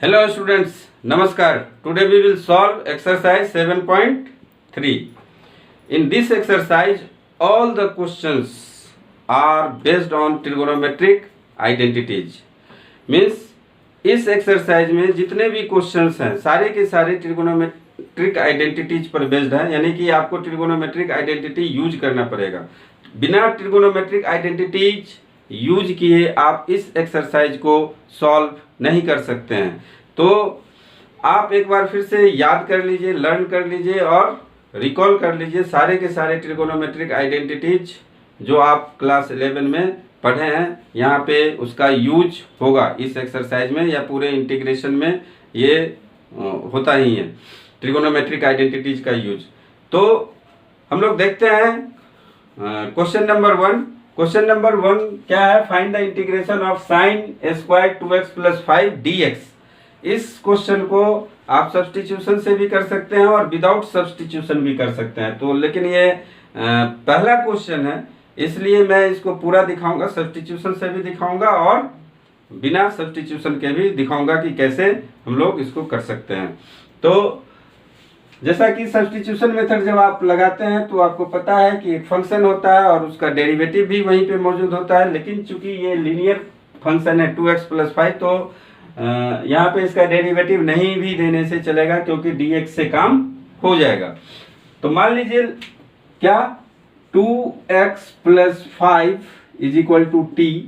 Hello students, Namaskar. Today we will solve exercise 7.3. In this exercise, all the questions are based on trigonometric identities. Means इस exercise में जितने भी questions हैं सारे के सारे ट्रिगोनोमेट्रिक आइडेंटिटीज पर बेस्ड है, यानी कि आपको ट्रिगोनोमेट्रिक आइडेंटिटी यूज करना पड़ेगा। बिना ट्रिगोनोमेट्रिक आइडेंटिटीज यूज किए आप इस एक्सरसाइज को सॉल्व नहीं कर सकते हैं। तो आप एक बार फिर से याद कर लीजिए, लर्न कर लीजिए और रिकॉल कर लीजिए सारे के सारे ट्रिगोनोमेट्रिक आइडेंटिटीज जो आप क्लास 11 में पढ़े हैं। यहाँ पे उसका यूज होगा इस एक्सरसाइज में या पूरे इंटीग्रेशन में, ये होता ही है ट्रिगोनोमेट्रिक आइडेंटिटीज का यूज। तो हम लोग देखते हैं क्वेश्चन नंबर 1। क्वेश्चन नंबर 1 क्या है? Find the integration of sine square 2x + 5 dx। इस क्वेश्चन को आप सब्स्टिट्यूशन से भी कर सकते हैं और विदाउट सब्स्टिट्यूशन भी कर सकते हैं। तो लेकिन ये पहला क्वेश्चन है, इसलिए मैं इसको पूरा दिखाऊंगा, सब्स्टिट्यूशन से भी दिखाऊंगा और बिना सब्स्टिट्यूशन के भी दिखाऊंगा कि कैसे हम लोग इसको कर सकते हैं। तो जैसा कि सब्स्टिट्यूशन मेथड जब आप लगाते हैं तो आपको पता है कि एक फंक्शन होता है और उसका डेरिवेटिव भी वहीं पे मौजूद होता है। लेकिन चूंकि ये लीनियर फंक्शन है 2x + 5, तो यहाँ पे इसका डेरिवेटिव नहीं भी देने से चलेगा क्योंकि dx से काम हो जाएगा। तो मान लीजिए क्या 2x + 5 = t।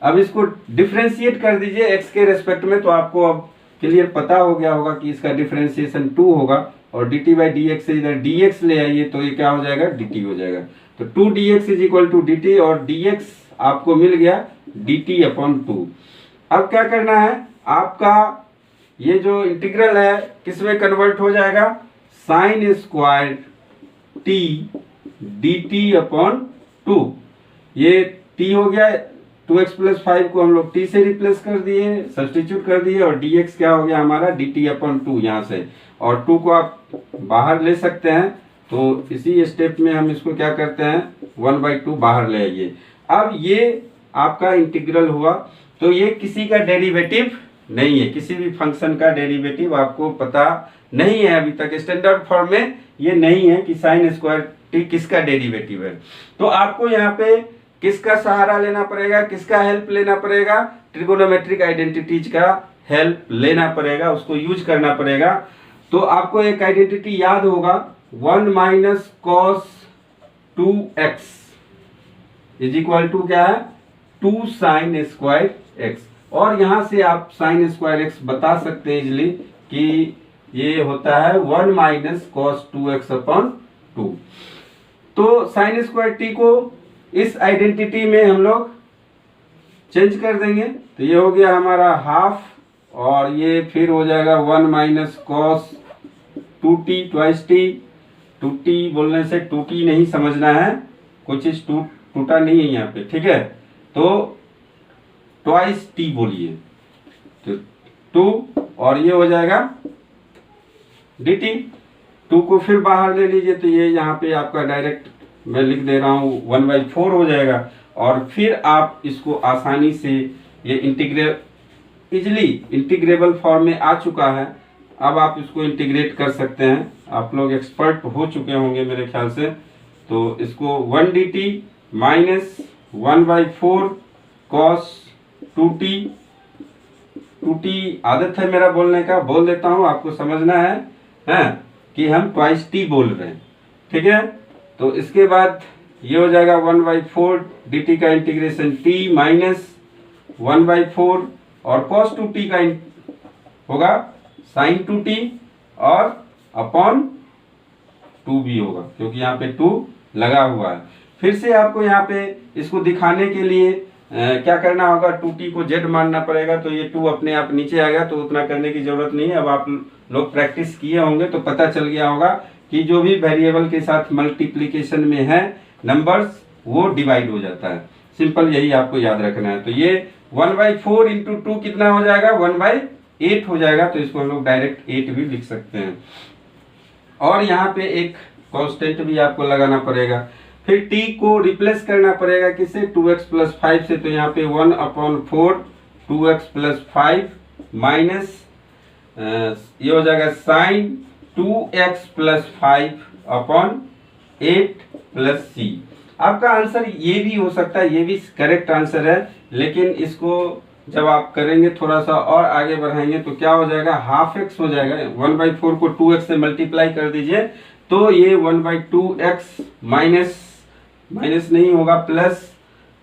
अब इसको डिफ्रेंशिएट कर दीजिए x के रेस्पेक्ट में, तो आपको अब क्लियर पता हो गया होगा कि इसका डिफ्रेंशिएशन 2 होगा और dt/dx से इधर dx ले आइए तो ये क्या हो जाएगा? dt हो जाएगा। तो 2dx = dt और dx आपको मिल गया dt/2। अब क्या करना है? आपका ये जो इंटीग्रल है किसमें कन्वर्ट हो जाएगा? sin square t dt/2। ये t हो गया, 2x + 5 को हम लोग t से रिप्लेस कर दिए, सब्स्टिट्यूट कर दिए और dx क्या हो गया हमारा? dt/2 यहाँ से, और 2 को आप बाहर ले सकते हैं। तो इसी स्टेप में हम इसको क्या करते हैं? 1/2 बाहर ले आइए। अब ये आपका इंटीग्रल हुआ, तो ये किसी का डेरिवेटिव नहीं है, किसी भी फंक्शन का डेरिवेटिव आपको पता नहीं है अभी तक। स्टैंडर्ड फॉर्म में ये नहीं है कि sin स्क्वायर t किसका डेरिवेटिव है। तो आपको यहाँ पे किसका सहारा लेना पड़ेगा, किसका हेल्प लेना पड़ेगा? ट्रिगोनोमेट्रिक आइडेंटिटीज का हेल्प लेना पड़ेगा, उसको यूज करना पड़ेगा। तो आपको एक आइडेंटिटी याद होगा, 1 - cos 2x = क्या है? 2 sin स्क्वायर x। और यहां से आप sin स्क्वायर x बता सकते हैं इजिली कि ये होता है 1 - cos 2x/2। तो sin स्क्वायर t को इस आइडेंटिटी में हम लोग चेंज कर देंगे, तो ये हो गया हमारा हाफ, और ये फिर हो जाएगा 1 - cos 2t twice t। 2t बोलने से 2t नहीं समझना है, कुछ चीज टूटा नहीं है यहाँ पे, ठीक है? तो ट्वाइस t बोलिए, तो 2 और ये हो जाएगा dt। 2 को फिर बाहर ले लीजिए, तो ये यहाँ पे आपका डायरेक्ट मैं लिख दे रहा हूँ 1/4 हो जाएगा। और फिर आप इसको आसानी से ये इजिली इंटीग्रेबल फॉर्म में आ चुका है। अब आप इसको इंटीग्रेट कर सकते हैं, आप लोग एक्सपर्ट हो चुके होंगे मेरे ख्याल से। तो इसको 1 dt - 1/4 cos 2t आदत है मेरा बोलने का, बोल देता हूँ, आपको समझना है कि हम ट्वाइस t बोल रहे हैं, ठीक है? तो इसके बाद ये हो जाएगा 1/4 dt का इंटीग्रेशन t - 1/4 और cos 2t का होगा sin 2t और अपॉन 2 भी होगा क्योंकि यहाँ पे 2 लगा हुआ है। फिर से आपको यहाँ पे इसको दिखाने के लिए क्या करना होगा? 2t को z मानना पड़ेगा, तो ये 2 अपने आप नीचे आ गया, तो उतना करने की जरूरत नहीं है। अब आप लोग प्रैक्टिस किए होंगे तो पता चल गया होगा कि जो भी वेरिएबल के साथ मल्टीप्लिकेशन में है नंबर्स, वो डिवाइड हो जाता है। सिंपल यही आपको याद रखना है। तो ये 1/4 × 2 कितना हो जाएगा? 1/8 हो जाएगा। तो इसको हम लोग डायरेक्ट 8 भी लिख सकते हैं। और यहाँ पे एक कांस्टेंट भी आपको लगाना पड़ेगा। फिर t को रिप्लेस करना पड़ेगा किससे? 2x + 5 से। तो यहाँ पे 1/4 2x + 5 माइनस ये हो जाएगा साइन 2x प्लस 5/8 प्लस सी। आपका आंसर ये भी हो सकता है, ये भी करेक्ट आंसर है, लेकिन इसको जब आप करेंगे थोड़ा सा और आगे बढ़ाएंगे तो क्या हो जाएगा, हाफ एक्स हो जाएगा। 1/4 को 2x से मल्टीप्लाई कर दीजिए तो ये 1/2x माइनस नहीं होगा, प्लस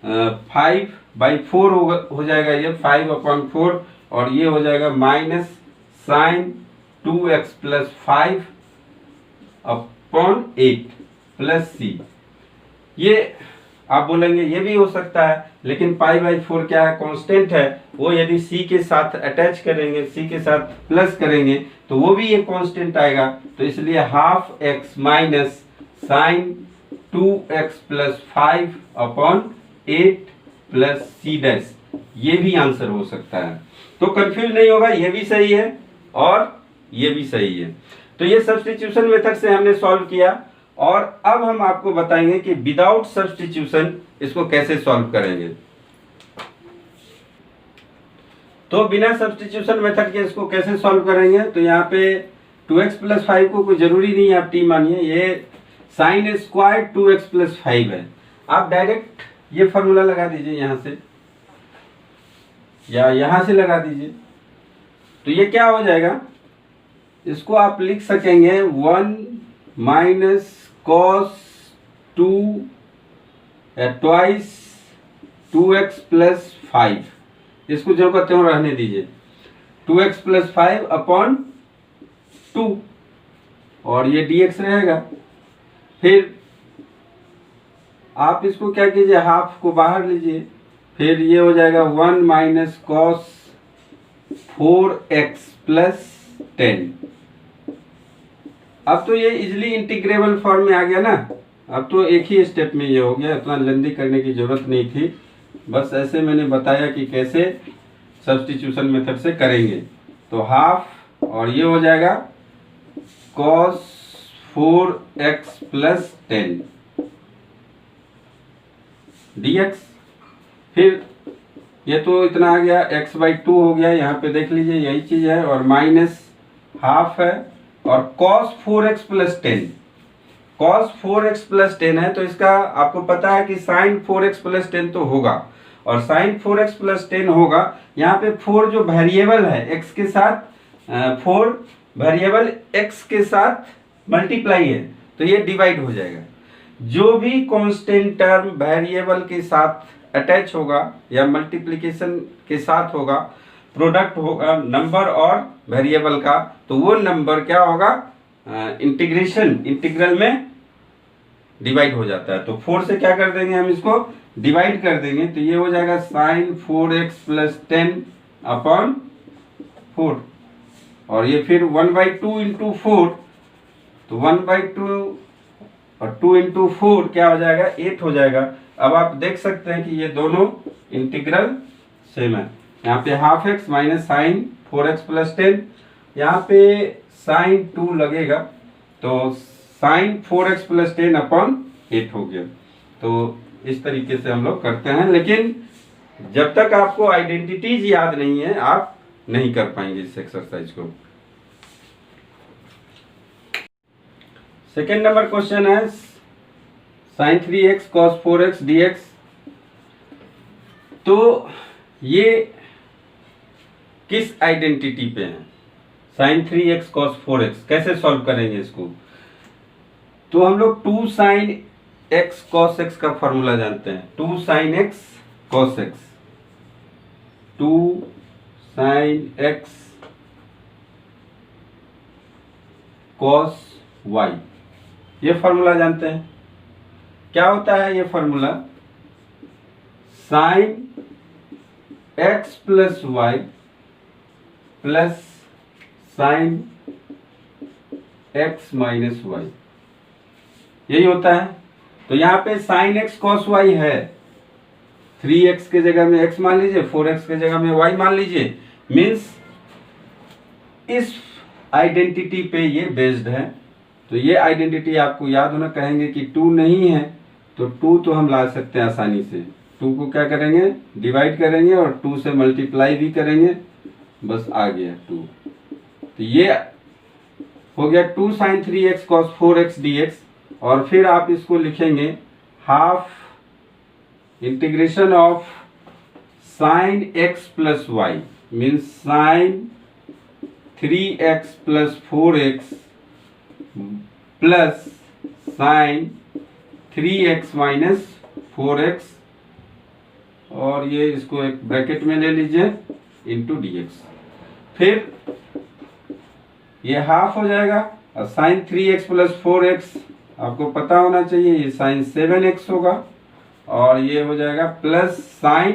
5/4 हो जाएगा, ये 5/4, और ये हो जाएगा minus sine 2x plus 5/8 plus C. ये आप बोलेंगे ये भी हो सकता है, लेकिन π/4 क्या है, कांस्टेंट है, वो यदि c के साथ अटैच करेंगे, c के साथ प्लस करेंगे तो वो भी ये कांस्टेंट आएगा, तो इसलिए half x minus sine 2x plus 5/8 plus C dash, ये भी आंसर हो सकता है। तो कंफ्यूज नहीं होगा, ये भी सही है और ये भी सही है। तो ये सब्स्टिट्यूशन मेथड से हमने सॉल्व किया, और अब हम आपको बताएंगे कि विदाउट सब्स्टिट्यूशन इसको कैसे सॉल्व करेंगे। तो बिना सब्स्टिट्यूशन मेथड के इसको कैसे सॉल्व करेंगे, तो यहाँ पे 2x प्लस 5 को कोई जरूरी नहीं है आप t मानिए, ये साइन स्क्वायर 2x प्लस 5 है। आप डायरेक्ट ये फॉर्मूला लगा दीजिए यहाँ से, या यहाँ से लगा दीजिए, तो ये क्या हो जाएगा, इसको आप लिख सकेंगे 1 minus cos 2 twice 2x plus 5, इसको जो कहते हो रहने दीजिए, 2x प्लस 5/2, और ये dx रहेगा। फिर आप इसको क्या कीजिए, हाफ को बाहर लीजिए, फिर ये हो जाएगा 1 माइनस कॉस 4x प्लस 10। अब तो ये इजिली इंटीग्रेबल फॉर्म में आ गया ना, अब तो एक ही स्टेप में ये हो गया, इतना लंबी करने की जरूरत नहीं थी, बस ऐसे मैंने बताया कि कैसे सब्स्टिट्यूशन मेथड से करेंगे। तो हाफ, और ये हो जाएगा cos 4x प्लस 10 dx। फिर ये तो इतना आ गया, x/2 हो गया, यहाँ पे देख लीजिए यही चीज है, और माइनस हाफ है, और cos 4x plus 10, cos 4x plus 10 है, तो इसका आपको पता है कि sin 4x प्लस 10 तो होगा, और sin 4x प्लस 10 होगा। यहाँ पे 4 जो वेरिएबल है x के साथ, 4 वेरिएबल x के साथ मल्टीप्लाई है, तो ये डिवाइड हो जाएगा। जो भी कांस्टेंट टर्म वेरिएबल के साथ अटैच होगा या मल्टीप्लिकेशन के साथ होगा, प्रोडक्ट होगा नंबर और वेरिएबल का, तो वो नंबर क्या होगा, इंटीग्रल में डिवाइड हो जाता है। तो 4 से क्या कर देंगे, हम इसको डिवाइड कर देंगे, तो ये हो जाएगा साइन 4x प्लस 10/4, और ये फिर 1/2 इंटू 4, तो 1/2 और 2 इंटू 4 क्या हो जाएगा, 8 हो जाएगा। अब आप देख सकते हैं कि ये दोनों इंटीग्रल सेम है। यहाँ पे half x minus sine 4x plus 10, यहाँ पे साइन 2 लगेगा, तो साइन 4x प्लस 10/8 हो गया। तो इस तरीके से हम लोग करते हैं, लेकिन जब तक आपको आइडेंटिटीज याद नहीं है आप नहीं कर पाएंगे इस एक्सरसाइज को। सेकेंड नंबर क्वेश्चन है sign 3x cos 4x dx। तो ये किस आइडेंटिटी पे है, साइन 3x cos 4x, कैसे सॉल्व करेंगे इसको। तो हम लोग 2 sin x cos x का फॉर्मूला जानते हैं, 2 sin x cos x, 2 sin x cos y, ये फॉर्मूला जानते हैं। क्या होता है ये formula, sine x plus y plus sine x minus y, यही होता है। तो यहाँ पे साइन x cos y है, 3x के जगह में x मान लीजिए, 4x के जगह में y मान लीजिए, मीन्स इस आइडेंटिटी पे ये बेस्ड है। तो ये आइडेंटिटी आपको याद होना, कहेंगे कि 2 नहीं है तो 2 तो हम ला सकते हैं आसानी से, 2 को क्या करेंगे, डिवाइड करेंगे और 2 से मल्टीप्लाई भी करेंगे, बस आ गया 2। तो ये हो गया 2 sin 3x cos 4x dx, और फिर आप इसको लिखेंगे half integration of sin x plus y means sin 3x plus 4x plus sin 3x minus 4x, और ये इसको एक ब्रैकेट में ले लीजिए इंटू dx। फिर ये हाफ हो जाएगा, और sin 3x प्लस 4x आपको पता होना चाहिए, ये sin 7x होगा, और ये हो जाएगा plus sin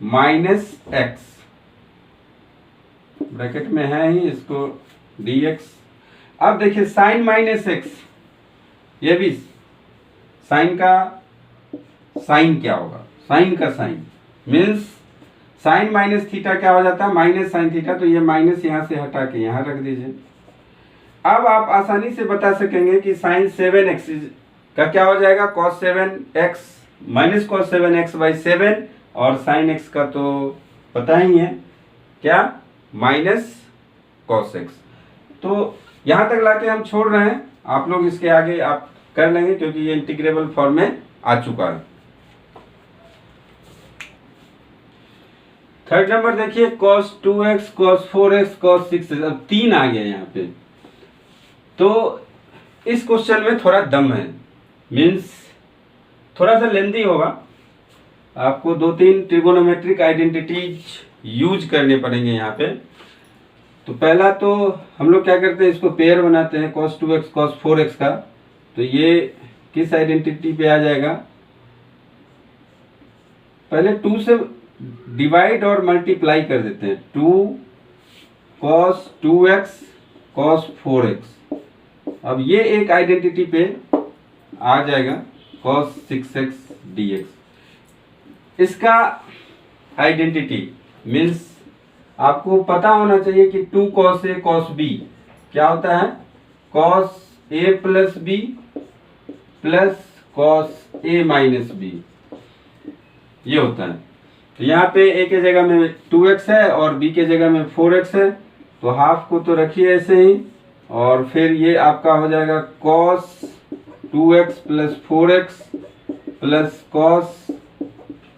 minus x, bracket में है ही, इसको dx। अब देखिए sin माइनस x, ये भी sin का साइन क्या होगा, साइन का sine means sine minus theta क्या हो जाता है, माइनस साइन थीटा, तो ये माइनस यहाँ से हटा के यहाँ रख दीजिए। अब आप आसानी से बता सकेंगे कि साइन 7x का क्या हो जाएगा, cos 7x minus cos 7x by 7, और साइन x का तो पता ही है क्या, माइनस cos x। तो यहाँ तक लाके हम छोड़ रहे हैं, आप लोग इसके आगे आप कर लेंगे क्योंकि ये इंटीग्रेबल फॉर्म में आ चुका है। थर्ड नंबर देखिए cos 2x cos 4x cos 6x, अब 3 आ गया यहाँ पे। तो इस क्वेश्चन में थोड़ा दम है, मीन्स थोड़ा सा लेंदी होगा, आपको 2-3 ट्रिगोनोमेट्रिक आइडेंटिटीज यूज करने पड़ेंगे यहाँ पे। तो पहला तो हम लोग क्या करते हैं, इसको पेयर बनाते हैं cos 2x cos 4x का। तो ये किस आइडेंटिटी पे आ जाएगा, पहले 2 से डिवाइड और मल्टीप्लाई कर देते हैं, 2 cos 2x cos 4x। अब ये एक आइडेंटिटी पे आ जाएगा cos 6x dx। इसका आइडेंटिटी मीन्स आपको पता होना चाहिए कि 2 cos a cos b क्या होता है, cos a plus b plus cos a minus b, ये होता है। तो यहाँ पे a के जगह में 2x है और b के जगह में 4x है, तो हाफ को तो रखिए ऐसे ही, और फिर ये आपका हो जाएगा cos 2x plus 4x plus cos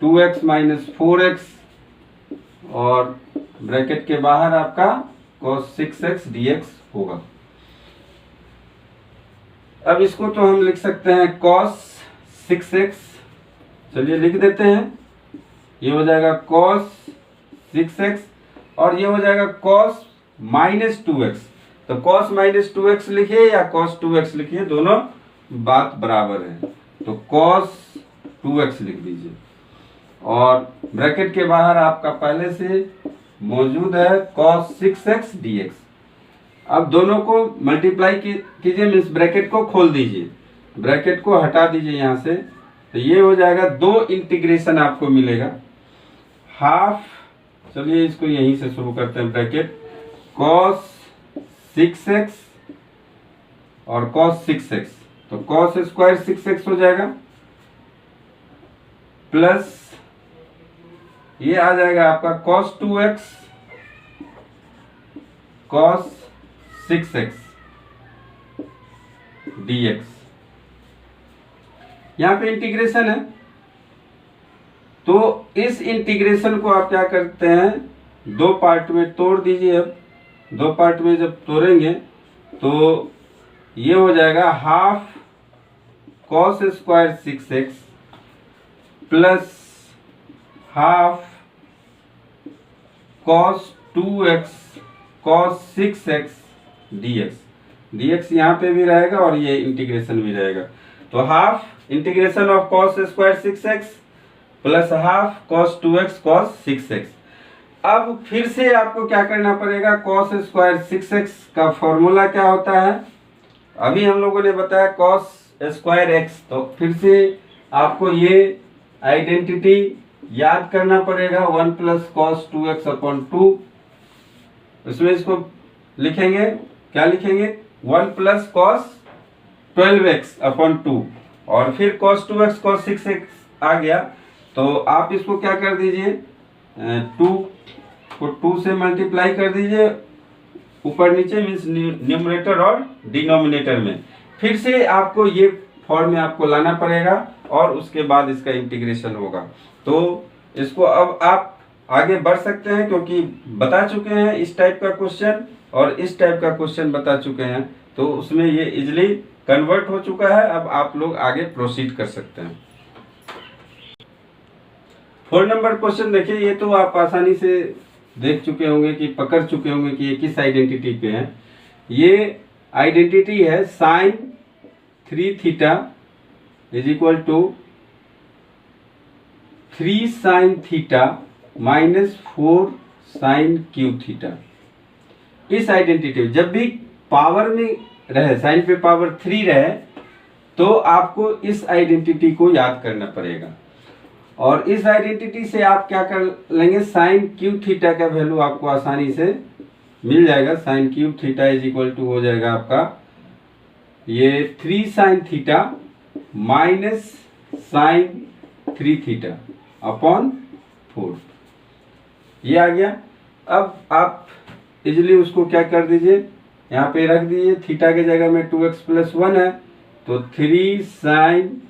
2x minus 4x, और ब्रैकेट के बाहर आपका cos 6x dx होगा। अब इसको तो हम लिख सकते हैं cos 6x, चलिए लिख देते हैं, ये हो जाएगा cos 6x, और ये हो जाएगा cos माइनस 2x। तो cos माइनस 2x लिखिए या cos 2x लिखिए, दोनों बात बराबर है, तो cos 2x लिख दीजिए, और ब्रैकेट के बाहर आपका पहले से मौजूद है cos 6x dx। अब दोनों को मल्टीप्लाई कीजिए, मीन्स ब्रैकेट को खोल दीजिए, ब्रैकेट को हटा दीजिए यहाँ से, तो ये हो जाएगा 2 इंटीग्रेशन आपको मिलेगा, हाफ, चलिए इसको यहीं से शुरू करते हैं, ब्रैकेट cos 6x और cos 6x, तो cos स्क्वायर 6x हो जाएगा, प्लस ये आ जाएगा आपका cos 2x cos 6x dx। यहाँ पे इंटीग्रेशन है, तो इस इंटीग्रेशन को आप क्या करते हैं, 2 पार्ट में तोड़ दीजिए। अब 2 पार्ट में जब तोड़ेंगे तो ये हो जाएगा half cos square 6x plus half cos 2x cos 6x dx। dx यहाँ पे भी रहेगा और ये इंटीग्रेशन भी रहेगा, तो half integration of cos square 6x plus half cos 2x cos 6x। अब फिर से आपको क्या करना पड़ेगा, cos स्क्वायर 6x का फॉर्मूला क्या होता है, अभी हम लोगों ने बताया cos स्क्वायर x, तो फिर से आपको ये आइडेंटिटी याद करना पड़ेगा, 1 प्लस cos 2x अपॉन 2। इसमें इसको लिखेंगे, क्या लिखेंगे, 1 प्लस cos 12x अपॉन 2, और फिर cos 2x cos 6x आ गया, तो आप इसको क्या कर दीजिए, 2 को 2 से मल्टीप्लाई कर दीजिए, ऊपर नीचे मीन्स न्यूमरेटर और डिनोमिनेटर में। फिर से आपको ये फॉर्म में आपको लाना पड़ेगा और उसके बाद इसका इंटीग्रेशन होगा। तो इसको अब आप आगे बढ़ सकते हैं, क्योंकि बता चुके हैं इस टाइप का क्वेश्चन और इस टाइप का क्वेश्चन बता चुके हैं, तो उसमें ये इजिली कन्वर्ट हो चुका है। अब आप लोग आगे प्रोसीड कर सकते हैं। 4 नंबर क्वेश्चन देखिए, ये तो आप आसानी से देख चुके होंगे कि पकड़ चुके होंगे कि ये किस आइडेंटिटी पे है। ये आइडेंटिटी है sine 3 theta is equal to 3 sine theta minus 4 sine cube theta. इस आइडेंटिटी जब भी पावर में रहे, साइन पे पावर 3 रहे, तो आपको इस आइडेंटिटी को याद करना पड़ेगा। और इस आइडेंटिटी से आप क्या कर लेंगे, साइन क्यूब थीटा का वैल्यू आपको आसानी से मिल जाएगा। Sine cube theta is equal to हो जाएगा आपका ये 3 sine theta minus sine 3 theta upon 4, ये आ गया। अब आप इजिली उसको क्या कर दीजिए, यहाँ पे रख दीजिए, थीटा के जगह में 2x प्लस 1 है, तो 3 sine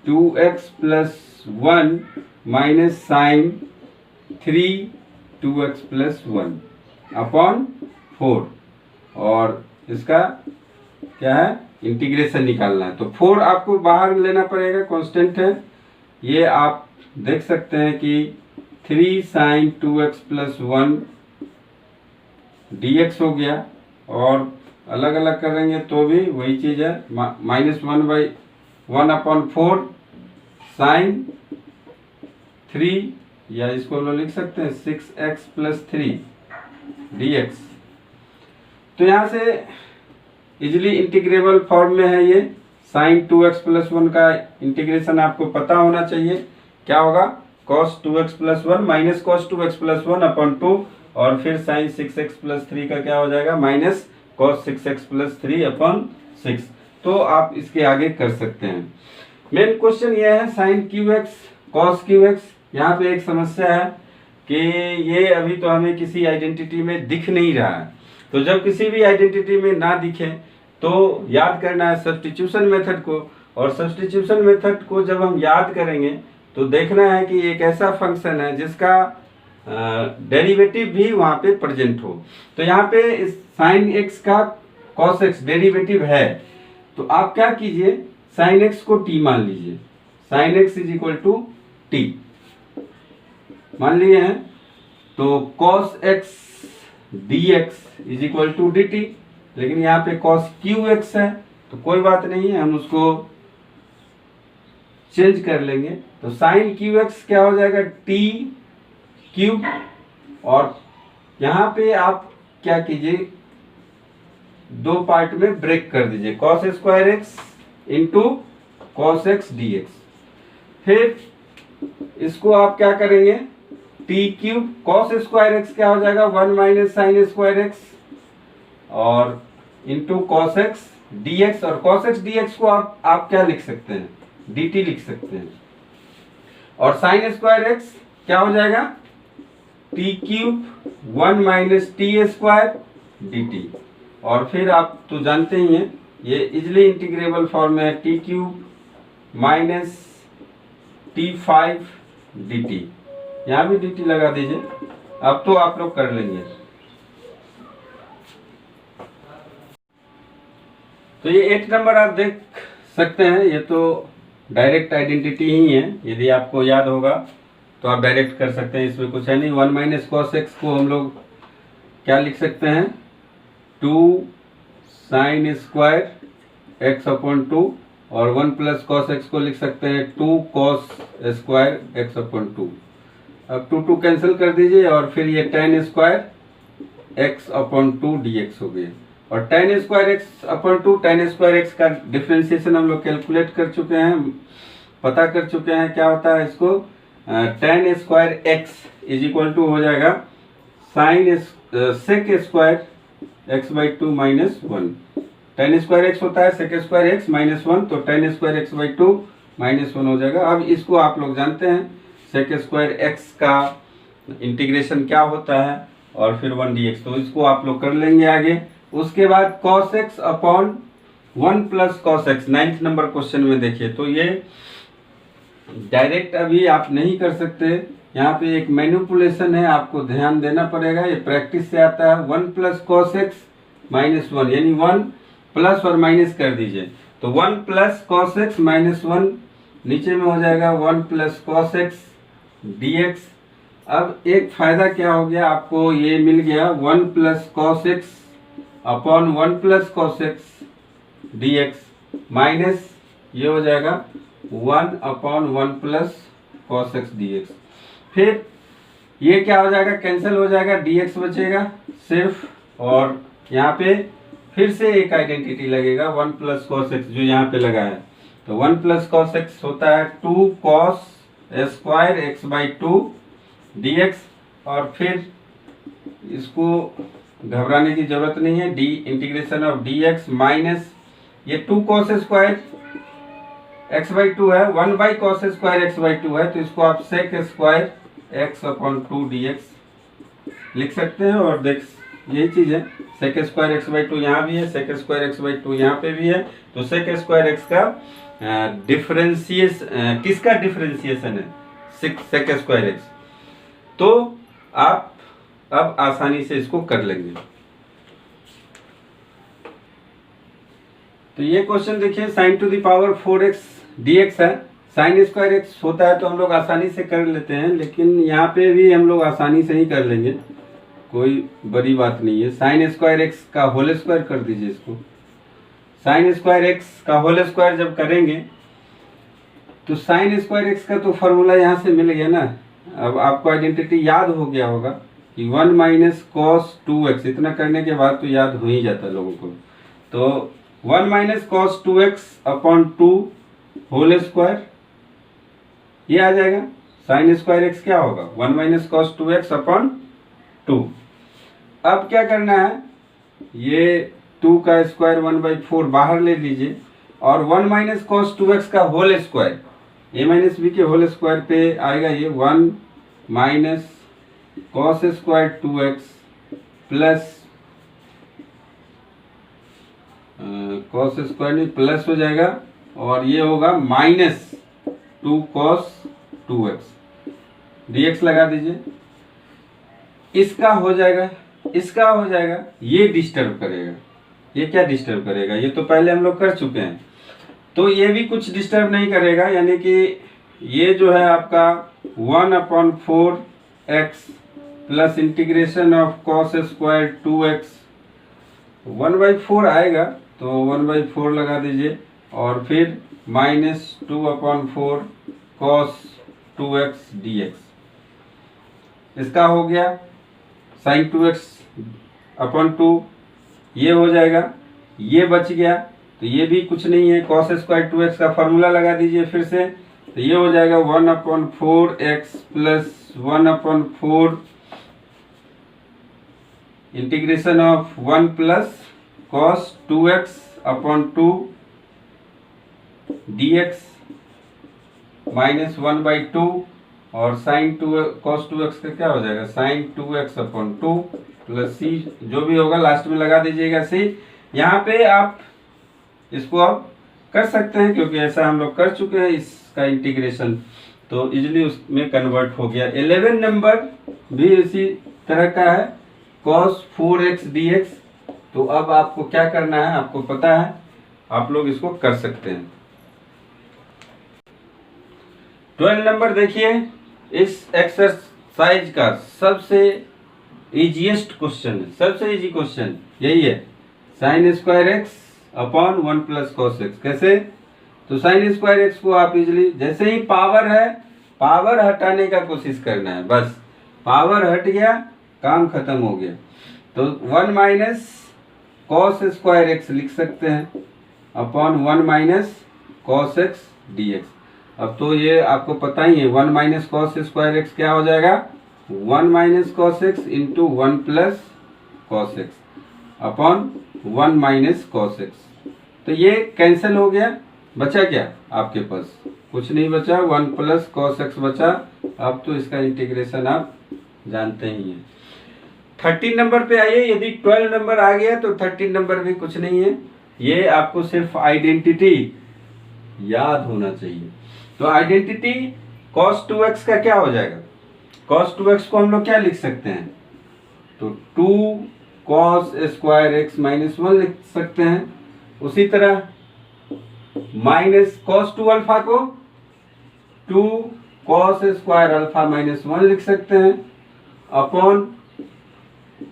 2x plus 1 minus sine 3 2x plus 1 upon 4, और इसका क्या है, इंटीग्रेशन निकालना है। तो 4 आपको बाहर लेना पड़ेगा, कांस्टेंट है। ये आप देख सकते हैं कि 3 साइन 2x प्लस 1 dx हो गया, और अलग अलग करेंगे तो भी वही चीज़ है, माइनस 1/1 अपॉन 4 साइन 3, या इसको हम लोग लिख सकते हैं 6x प्लस 3 dx। तो यहाँ से इजिली इंटीग्रेबल फॉर्म में है ये। साइन 2x प्लस 1 का इंटीग्रेशन आपको पता होना चाहिए, क्या होगा, cos 2x plus 1 minus cos 2x plus 1 upon 2, और फिर साइन 6x प्लस 3 का क्या हो जाएगा, minus cos 6x plus 3 upon 6। तो आप इसके आगे कर सकते हैं। मेन क्वेश्चन ये है साइन क्यूएक्स cos क्यूएक्स। यहाँ पे एक समस्या है कि ये अभी तो हमें किसी आइडेंटिटी में दिख नहीं रहा है। तो जब किसी भी आइडेंटिटी में ना दिखे तो याद करना है सब्स्टिट्यूशन मेथड को, और सब्स्टिट्यूशन मेथड को जब हम याद करेंगे तो देखना है कि एक ऐसा फंक्शन है जिसका डेरिवेटिव भी वहाँ पे प्रेजेंट हो। तो यहाँ पे इस साइन एक्स का cos एक्स डेरिवेटिव है, तो आप क्या कीजिए, साइन एक्स को t मान लीजिए। Sine x is equal to T मान लिए हैं, तो cos x dx is equal to dt। लेकिन यहाँ पे cos क्यू एक्स है, तो कोई बात नहीं है, हम उसको चेंज कर लेंगे। तो साइन क्यू एक्स क्या हो जाएगा, टी क्यूब, और यहाँ पे आप क्या कीजिए, 2 पार्ट में ब्रेक कर दीजिए, cos square x into cos x D x. फिर इसको आप क्या करेंगे, T cube cos square x क्या हो जाएगा, 1 माइनस साइन स्क्वायर एक्स, और into cos x D x. और cos एक्स डी एक्स को आप क्या लिख सकते हैं, dt लिख सकते हैं। और साइन स्क्वायर एक्स क्या हो जाएगा, T cube 1 minus T square dt। और फिर आप तो जानते ही हैं, ये इजिली इंटीग्रेबल फॉर्म में है, T cube minus t5 dt। यहाँ भी dt लगा दीजिए, अब तो आप लोग कर लेंगे। तो ये 8 नंबर आप देख सकते हैं, ये तो डायरेक्ट आइडेंटिटी ही है। यदि आपको याद होगा तो आप डायरेक्ट कर सकते हैं, इसमें कुछ है नहीं। 1 माइनस cos x को हम लोग क्या लिख सकते हैं, 2 साइन स्क्वायर x अपॉन 2, और 1 प्लस cos x को लिख सकते हैं 2 cos स्क्वायर x अपॉन 2। अब 2 कैंसिल कर दीजिए, और फिर ये tan square x upon 2 dx हो गया। और tan square x upon 2, tan square x का डिफ्रेंसिएशन हम लोग कैलकुलेट कर चुके हैं, पता कर चुके हैं क्या होता है इसको। tan square x is equal to हो जाएगा sine sec square x by 2 minus 1। tan square x होता है सेक स्क्वायर x माइनस 1, तो tan square x by 2 minus 1 हो जाएगा। अब इसको आप लोग जानते हैं सेक स्क्वायर x का इंटीग्रेशन क्या होता है, और फिर 1 dx, तो इसको आप लोग कर लेंगे आगे। उसके बाद cos x upon 1 plus cos x 9th number question में देखिए, तो ये डायरेक्ट अभी आप नहीं कर सकते, यहाँ पे एक मैनिपुलेशन है, आपको ध्यान देना पड़ेगा, ये प्रैक्टिस से आता है। 1 प्लस cos x माइनस 1, यानी 1 प्लस और माइनस कर दीजिए, तो 1 प्लस cos x माइनस 1 नीचे में हो जाएगा 1 प्लस cos x dx। अब एक फायदा क्या हो गया, आपको ये मिल गया 1 plus cos x upon 1 plus cos x dx minus ये हो जाएगा 1 upon 1 plus cos x dx। फिर ये क्या हो जाएगा, कैंसिल हो जाएगा, dx बचेगा सिर्फ, और यहाँ पे फिर से एक आइडेंटिटी लगेगा 1 प्लस cos x जो यहाँ पे लगा है, तो 1 प्लस cos x होता है 2 cos square x by 2 dx। और फिर इसको घबराने की जरूरत नहीं है, D integration of dx minus ये 2 cos स्क्वायर x बाई 2 है, 1 by cos square x by 2 है, तो इसको आप sec square x upon 2 dx लिख सकते हैं। और देख यही चीज है, sec स्क्वायर x बाई 2 यहाँ भी है, sec स्क्वायर x बाई 2 यहाँ पे भी है, तो sec स्क्वायर x का डिफरेंशिएशन किसका डिफरेंशिएशन है, sec स्क्वायर x, तो आप अब आसानी से इसको कर लेंगे। तो ये क्वेश्चन देखिए, sin to the power 4x dx है, sin स्क्वायर x होता है तो हम लोग आसानी से कर लेते हैं, लेकिन यहाँ पे भी हम लोग आसानी से ही कर लेंगे, कोई बड़ी बात नहीं है। sin स्क्वायर x का होल स्क्वायर कर दीजिए इसको, sin स्क्वायर x का होल स्क्वायर जब करेंगे तो sin स्क्वायर x का तो फॉर्मूला यहाँ से मिल गया ना। अब आपको आइडेंटिटी याद हो गया होगा कि 1 माइनस cos 2x, इतना करने के बाद तो याद हो ही जाता है लोगों को, तो 1 minus cos 2x upon 2 whole square ये आ जाएगा। sin स्क्वायर x क्या होगा, 1 माइनस cos 2x अपॉन 2। अब क्या करना है, ये 2 का स्क्वायर 1 बाई 4 बाहर ले लीजिए, और 1 माइनस cos 2x का whole square a minus B के होल स्क्वायर पे आएगा ये 1 minus cos square 2x plus cos square नहीं प्लस हो जाएगा, और ये होगा माइनस 2 cos 2x dx लगा दीजिए। इसका हो जाएगा, इसका हो जाएगा, ये डिस्टर्ब करेगा, ये क्या डिस्टर्ब करेगा, ये तो पहले हम लोग कर चुके हैं, तो ये भी कुछ डिस्टर्ब नहीं करेगा, यानी कि ये जो है आपका 1 upon 4x plus integration of cos square 2x 1 by 4 आएगा, तो 1 बाई 4 लगा दीजिए, और फिर minus 2 upon 4 cos 2x dx। इसका हो गया sin 2x अपॉन 2, ये हो जाएगा, ये बच गया, तो ये भी कुछ नहीं है, cos स्क्वायर 2x का फॉर्मूला लगा दीजिए फिर से, तो ये हो जाएगा 1 upon 4x plus 1 upon 4 integration of 1 plus cos 2x upon 2 dx minus 1 by 2, और sin 2 cos 2x का क्या हो जाएगा, sin 2x upon 2 plus c, जो भी होगा लास्ट में लगा दीजिएगा c। यहाँ पे आप इसको आप कर सकते हैं, क्योंकि ऐसा हम लोग कर चुके हैं इसका इंटीग्रेशन, तो इजीली उसमें कन्वर्ट हो गया। 11 नंबर भी इसी तरह का है, cos 4x dx। तो अब आपको क्या करना है, आपको पता है, आप लोग इसको कर सकते हैं। 12 नंबर देखिए, इस एक्सरसाइज का सबसे इजीएस्ट क्वेश्चन है, सबसे इजी क्वेश्चन यही है, sin square x upon 1 plus cos x। कैसे, तो sin स्क्वायर x को आप इजीली, जैसे ही पावर है, पावर हटाने का कोशिश करना है, बस पावर हट गया, काम खत्म हो गया, तो 1 माइनस cos स्क्वायर x लिख सकते हैं upon 1 minus cos x dx। अब तो ये आपको पता ही है, 1 माइनस cos स्क्वायर x क्या हो जाएगा, 1 minus cos x into 1 plus cos x upon 1 minus cos x। तो ये कैंसिल हो गया, बचा क्या आपके पास, कुछ नहीं बचा, 1 प्लस cos x बचा। अब तो इसका इंटीग्रेशन आप जानते ही हैं। 13 नंबर पे आइए। यदि 12 नंबर आ गया तो 13 नंबर भी कुछ नहीं है, ये आपको सिर्फ आइडेंटिटी याद होना चाहिए। तो आइडेंटिटी cos 2x का क्या हो जाएगा? cos 2x को हम लोग क्या लिख सकते हैं? तो 2 cos स्क्वायर x माइनस 1 लिख सकते हैं। उसी तरह माइनस cos 2 अल्फा को 2 cos स्क्वायर अल्फा माइनस 1 लिख सकते हैं upon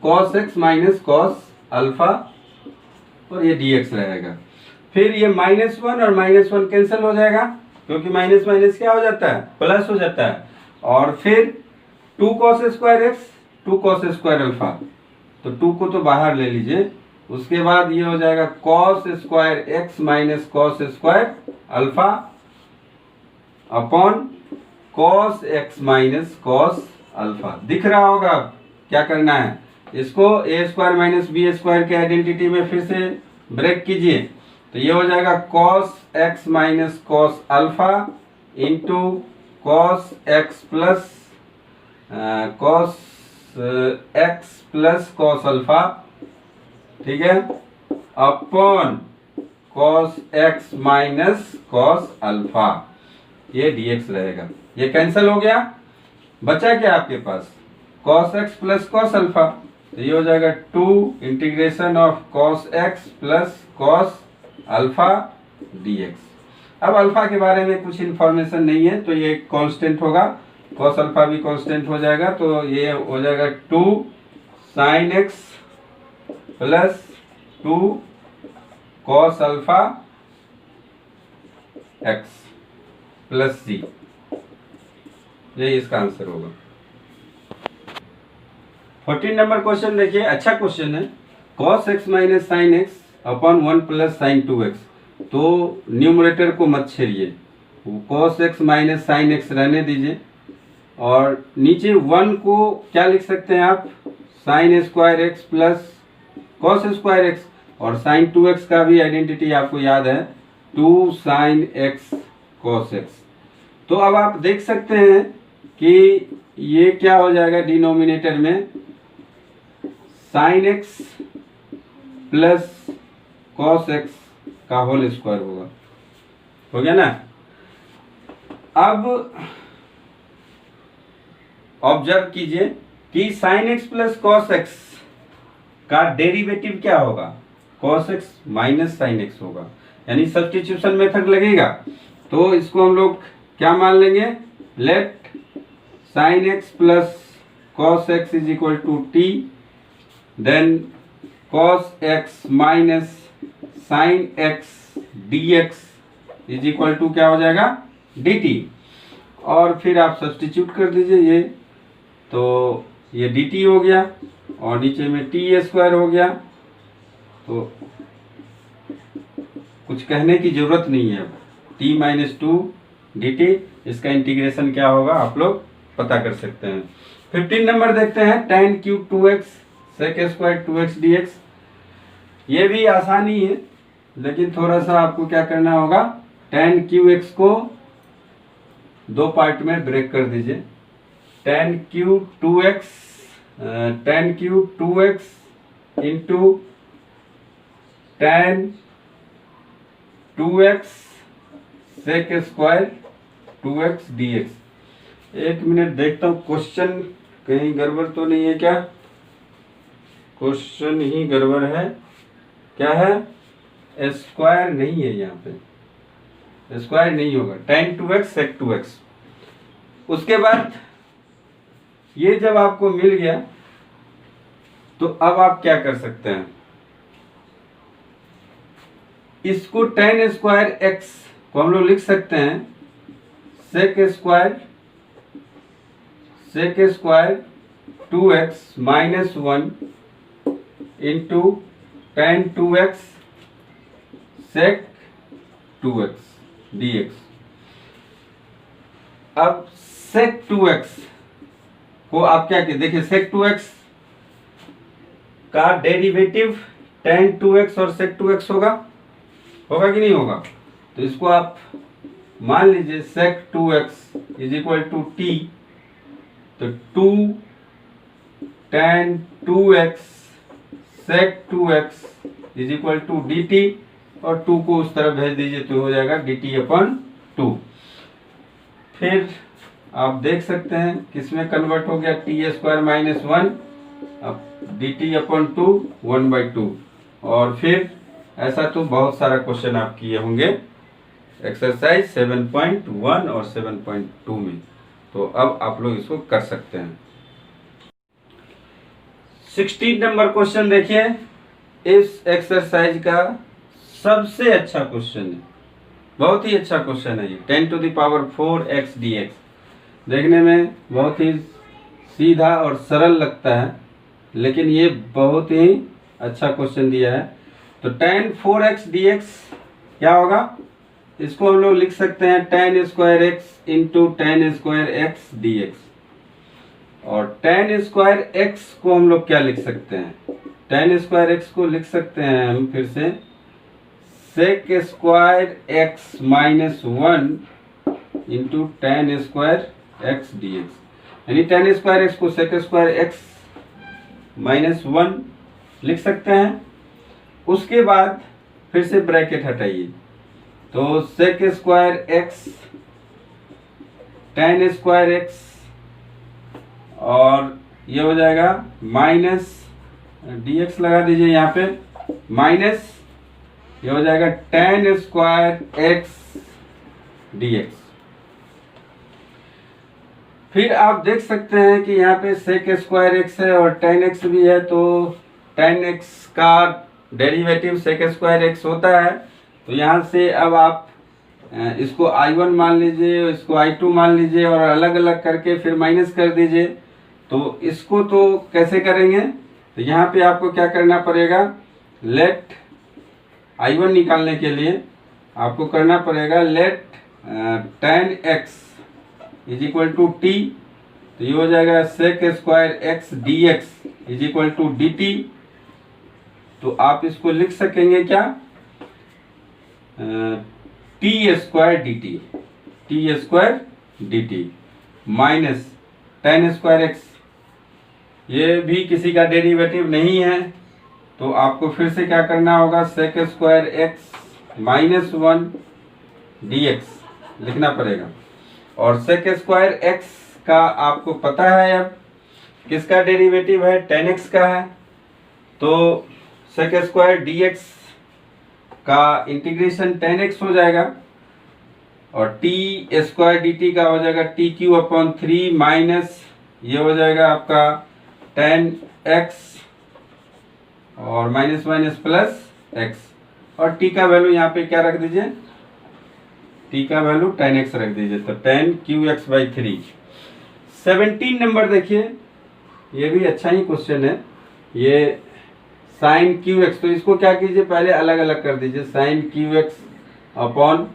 cos x minus cos alpha, और ये dx रहेगा। फिर ये -1 और -1 कैंसिल हो जाएगा, क्योंकि माइनस माइनस क्या हो जाता है? प्लस हो जाता है। और फिर 2 cos square x 2 cos square alpha, तो 2 को तो बाहर ले लीजिए। उसके बाद ये हो जाएगा cos square x minus cos square alpha upon cos x minus cos alpha. दिख रहा होगा क्या करना है? इसको a square minus B square के आइडेंटिटी में फिर से ब्रेक कीजिए, तो ये हो जाएगा cos x minus cos alpha into cos x plus cos alpha, ठीक है, upon cos x minus cos alpha, ये dx रहेगा। ये कैंसिल हो गया, बचा क्या आपके पास? cos x plus cos alpha, तो ये हो जाएगा 2 integration of cos x plus cos alpha dx। अब अल्फा के बारे में कुछ इंफॉर्मेशन नहीं है, तो ये कांस्टेंट होगा, cos अल्फा भी कांस्टेंट हो जाएगा, तो ये हो जाएगा 2 sin x plus 2 cos alpha x plus c, ये इसका आंसर होगा। 14 नंबर क्वेश्चन देखिए, अच्छा क्वेश्चन है। cos x minus sine x upon 1 plus sine 2x, तो न्यूमरेटर को मत छेड़िए, cos x minus sine x रहने दीजिए, और नीचे 1 को क्या लिख सकते हैं आप? Sine square x plus cos square x, और साइन 2x का भी आइडेंटिटी आपको याद है, 2 साइन x cos x। तो अब आप देख सकते हैं कि ये क्या हो जाएगा डिनोमिनेटर में, sine x plus cos x का होल स्क्वायर होगा, हो गया ना। अब ऑब्जर्व कीजिए कि sine x plus cos x का डेरिवेटिव क्या होगा? cos x minus sine x होगा, यानी सब्स्टिट्यूशन मेथड लगेगा। तो इसको हम लोग क्या मान लेंगे? Let sine x plus cos x is equal to t, then cos x minus sine x dx is equal to क्या हो जाएगा? dt, और फिर आप सब्स्टिट्यूट कर दीजिए ये, तो ये dt हो गया और नीचे में t स्क्वायर हो गया, तो कुछ कहने की जरूरत नहीं है। t माइनस 2 dt, इसका इंटीग्रेशन क्या होगा आप लोग पता कर सकते हैं। 15 नंबर देखते हैं, tan cube 2x sec square 2x dx। ये भी आसानी है, लेकिन थोड़ा सा आपको क्या करना होगा, tan क्यूब x को दो पार्ट में ब्रेक कर दीजिए। tan cube 2x into tan 2x sec square 2x dx। एक मिनट देखता हूँ क्वेश्चन कहीं गड़बड़ तो नहीं है क्या? क्वेश्चन ही गड़बड़ है, क्या है? स्क्वायर नहीं है, यहाँ पे स्क्वायर नहीं होगा, tan 2x sec 2x। उसके बाद ये जब आपको मिल गया, तो अब आप क्या कर सकते हैं, इसको tan स्क्वायर x को हम लोग लिख सकते हैं sec square 2x minus 1 into tan 2x sec 2x dx। अब sec 2x को आप क्या कहते, देखिए sec 2x का डेरिवेटिव tan 2x और sec 2x होगा कि नहीं होगा? तो इसको आप मान लीजिए sec 2x is equal to t, तो 2 tan 2x sec 2x is equal to dt, और 2 को उस तरफ भेज दीजिए तो हो जाएगा dt/2। फिर आप देख सकते हैं किसमें कन्वर्ट हो गया, t² - 1, अब dt/2 1/2। और फिर ऐसा तो बहुत सारा क्वेश्चन आप किए होंगे एक्सरसाइज 7.1 और 7.2 में, तो अब आप लोग इसको कर सकते हैं। 16 नंबर क्वेश्चन देखिए, इस एक्सरसाइज का सबसे अच्छा क्वेश्चन है, बहुत ही अच्छा क्वेश्चन है ये। 10⁴ x dx देखने में बहुत ही सीधा और सरल लगता है, लेकिन ये बहुत ही अच्छा क्वेश्चन दिया है। तो tan 4x dx क्या होगा, इसको हम लोग लिख सकते हैं tan² x into tan² x dx। और tan² x को हम लोग क्या लिख सकते हैं, tan² x को लिख सकते हैं हम फिर से sec² x - 1 into tan² x dx, यानी tan² x को sec² x - 1 लिख सकते हैं। उसके बाद फिर से ब्रैकेट हटाइए, तो sec² x tan² x, और ये हो जाएगा माइनस dx लगा दीजिए यहाँ पे, माइनस ये हो जाएगा tan² x dx। फिर आप देख सकते हैं कि यहाँ पे sec² x है और tan x भी है, तो tan x का डेरिवेटिव sec² x होता है। तो यहाँ से अब आप इसको I1 मान लीजिए, इसको I2 मान लीजिए, और अलग अलग करके फिर माइनस कर दीजिए। तो इसको तो कैसे करेंगे, तो यहाँ पे आपको क्या करना पड़ेगा, लेट I1 निकालने के लिए आपको करना पड़ेगा let tan x is equal to t, तो ये हो जाएगा sec² x dx is equal to dt। तो आप इसको लिख सकेंगे क्या, t² dt minus tan² x, ये भी किसी का डेरिवेटिव नहीं है, तो आपको फिर से क्या करना होगा, sec² x - 1 dx लिखना पड़ेगा। और sec² x का आपको पता है अब किसका डेरिवेटिव है, tan x का है, तो sec² dx का इंटीग्रेशन tan x हो जाएगा, और t² dt का हो जाएगा t³ माइनस ये हो जाएगा आपका tan x और माइनस माइनस प्लस x, और t का वैल्यू यहाँ पे क्या रख दीजिए, t का वैल्यू tan x रख दीजिए, तो tan3। 17 नंबर देखिए, ये भी अच्छा ही क्वेश्चन है। ये sin qx, तो इसको क्या कीजिए, पहले अलग अलग कर दीजिए, sin qx upon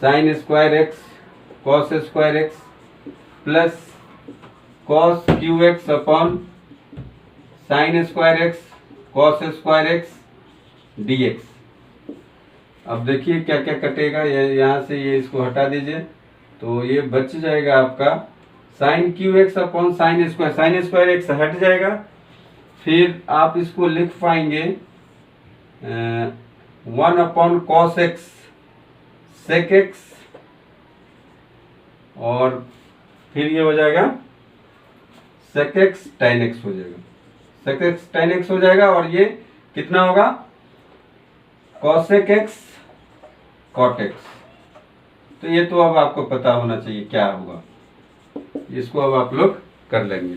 sin² x cos² x plus cos qx upon sin² x cos² x dx। अब देखिए क्या क्या कटेगा, ये यहाँ से ये इसको हटा दीजिए, तो ये बच जाएगा आपका sin qx upon sin² x हट जाएगा। फिर आप इसको लिख पाएंगे 1 upon cos x sec x, और फिर ये हो जाएगा sec x tan x हो जाएगा, sec x tan x हो जाएगा, और ये कितना होगा, cosec x cot x। तो ये तो अब आपको पता होना चाहिए क्या होगा, इसको अब आप लोग कर लेंगे।